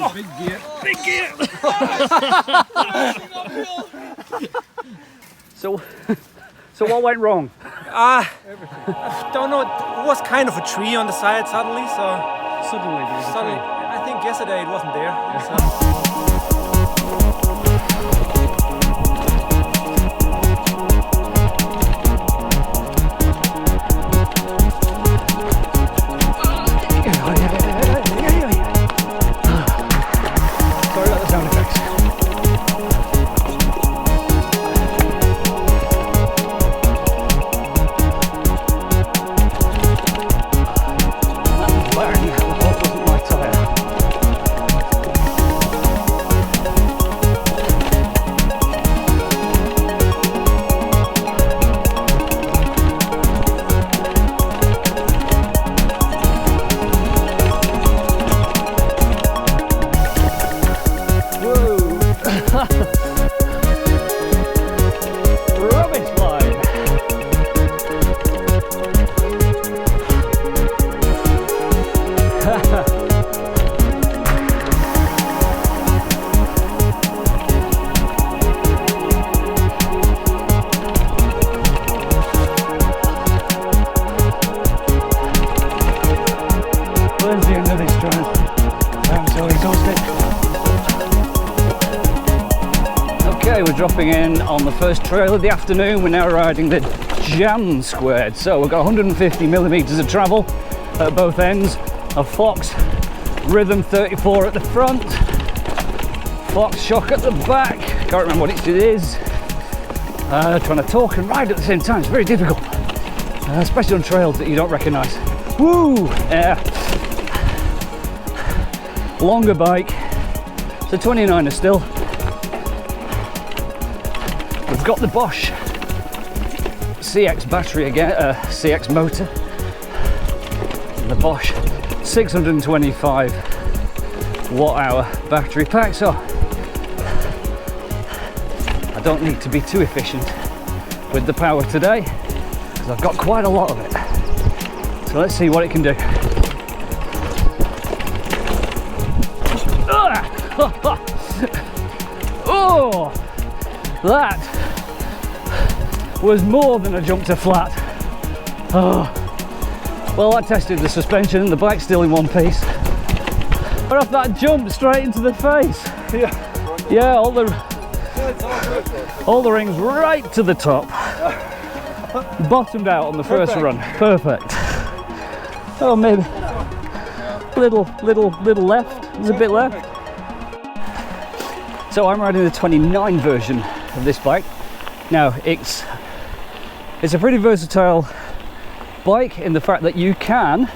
Oh! Big gear. Big gear! So what went wrong? I don't know. It was kind of a tree on the side suddenly, so... Suddenly there's a Suddenly, tree. I think yesterday it wasn't there. So. Sorry about the sound effects. That was wearing the hole wasn't my tyre. Rubbish line. Where's the end of this trail? I'm so exhausted. Okay, we're dropping in on the first trail of the afternoon. We're now riding the Jam². So we've got 150 millimeters of travel at both ends. A Fox Rhythm 34 at the front, Fox Shock at the back. Can't remember what it is. Trying to talk and ride at the same time. It's very difficult, especially on trails that you don't recognise. Woo! Yeah. Longer bike. It's a 29er still. We've got the Bosch CX battery again, CX motor. And the Bosch 625 watt-hour battery pack, so I don't need to be too efficient with the power today because I've got quite a lot of it. So let's see what it can do. Oh, that was more than a jump to flat. Oh. Well, I tested the suspension and the bike's still in one piece. But off that jump straight into the face. Yeah, all the rings right to the top. Bottomed out on the first run. Perfect. Oh, maybe little left. There's a bit left. So I'm riding the 29 version of this bike. Now it's a pretty versatile bike in the fact that you can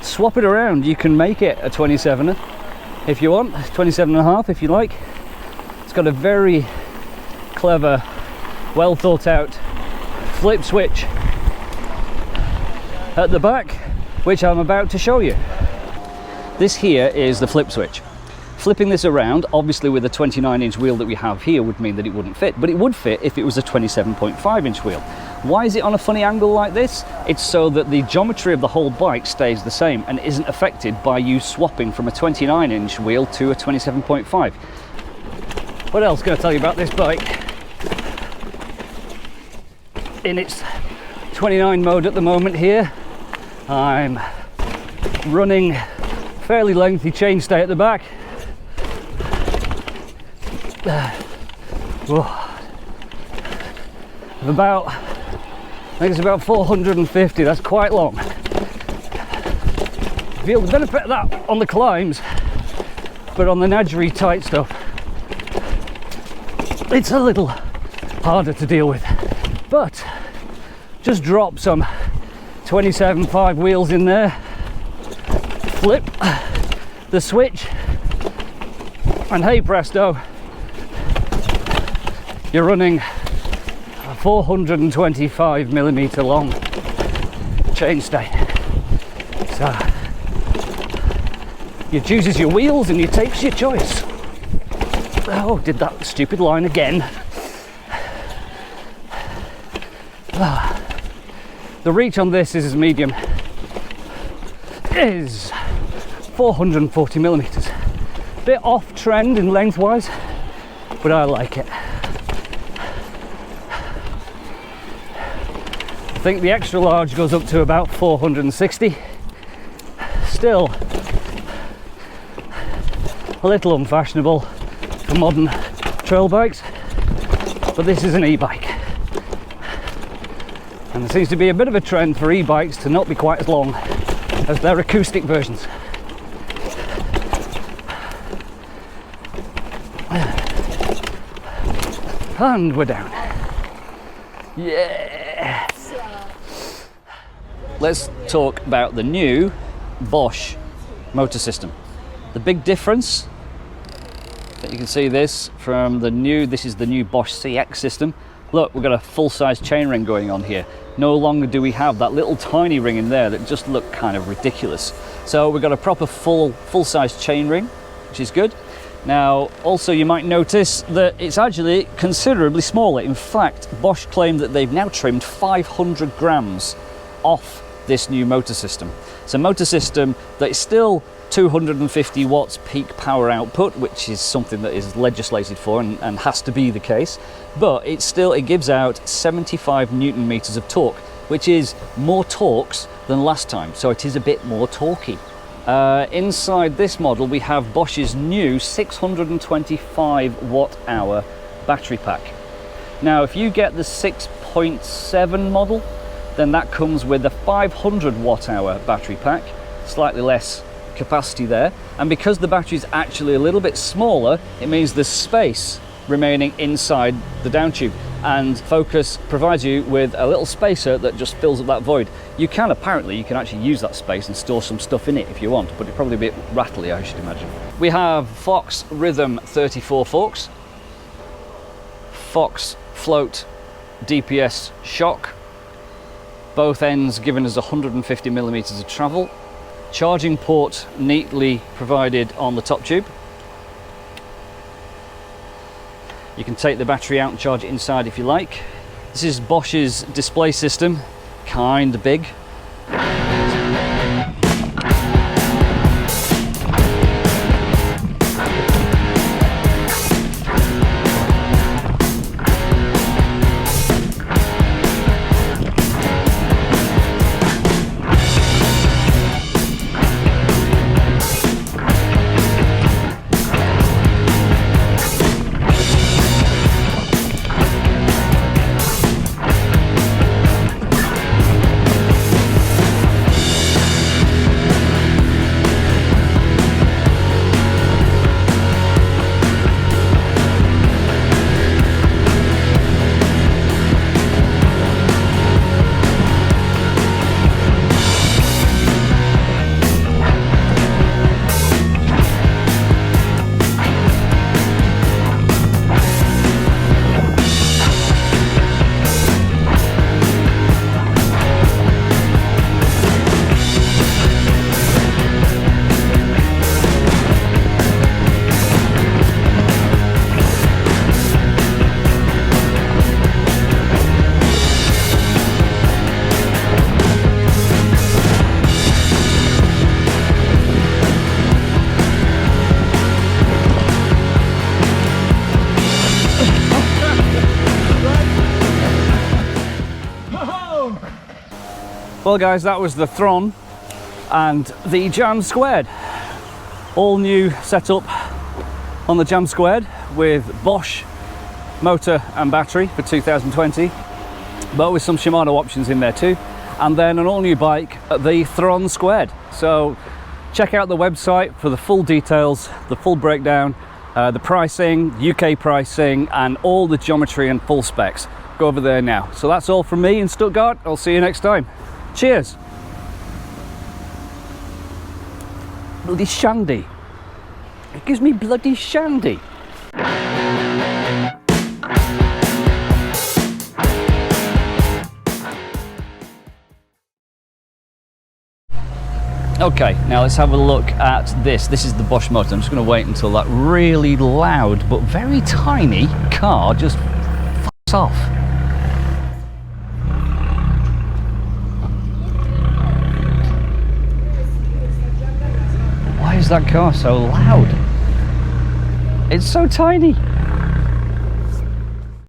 swap it around. You can make it a 27 if you want, 27.5 if you like. It's got a very clever, well thought out flip switch at the back, which I'm about to show you. This here is the flip switch. Flipping this around, obviously with a 29-inch wheel that we have here, would mean that it wouldn't fit, but it would fit if it was a 27.5-inch wheel. Why is it on a funny angle like this? It's so that the geometry of the whole bike stays the same and isn't affected by you swapping from a 29-inch wheel to a 27.5. What else can I tell you about this bike? In its 29 mode at the moment here, I'm running fairly lengthy chainstay at the back. About, I think it's about 450. That's quite long. Feel the benefit of that on the climbs, but on the nadgery tight stuff, it's a little harder to deal with. But just drop some 27.5 wheels in there, flip the switch, and hey presto, you're running a 425mm long chainstay. So you chooses your wheels and you takes your choice. Oh, did that stupid line again. The reach on this is medium, is 440mm. bit off trend in lengthwise, but I like it. I think the extra large goes up to about 460. Still a little unfashionable for modern trail bikes, but this is an e-bike. And there seems to be a bit of a trend for e-bikes to not be quite as long as their acoustic versions. And we're down. Yeah! Let's talk about the new Bosch motor system. The big difference, you can see this from the new, this is the new Bosch CX system. Look, we've got a full-size chainring going on here. No longer do we have that little tiny ring in there that just looked kind of ridiculous. So we've got a proper full-size chainring, which is good. Now, also you might notice that it's actually considerably smaller. In fact, Bosch claim that they've now trimmed 500 grams off this new motor system. It's a motor system that is still 250 watts peak power output, which is something that is legislated for and has to be the case, but it gives out 75 newton meters of torque, which is more torques than last time, so it is a bit more torquey. Inside this model we have Bosch's new 625 watt hour battery pack. Now if you get the 6.7 model, then that comes with a 500 watt hour battery pack, slightly less capacity there, and because the battery is actually a little bit smaller, it means there's space remaining inside the down tube, and Focus provides you with a little spacer that just fills up that void. You can actually use that space and store some stuff in it if you want, but it'd probably be a bit rattly, I should imagine. We have Fox Rhythm 34 forks, Fox Float DPS shock, both ends giving us 150 millimeters of travel, charging port neatly provided on the top tube. You can take the battery out and charge it inside if you like. This is Bosch's display system, kind of big. Well guys, that was the Thron and the Jam². All new setup on the Jam² with Bosch motor and battery for 2020, but with some Shimano options in there too. And then an all new bike, the Thron Squared. So check out the website for the full details, the full breakdown, the pricing, UK pricing, and all the geometry and full specs. Go over there now. So that's all from me in Stuttgart. I'll see you next time. Cheers. Bloody shandy. It gives me bloody shandy. Okay, now let's have a look at this. This is the Bosch motor. I'm just going to wait until that really loud but very tiny car just f***s off. Why is that car so loud? It's so tiny.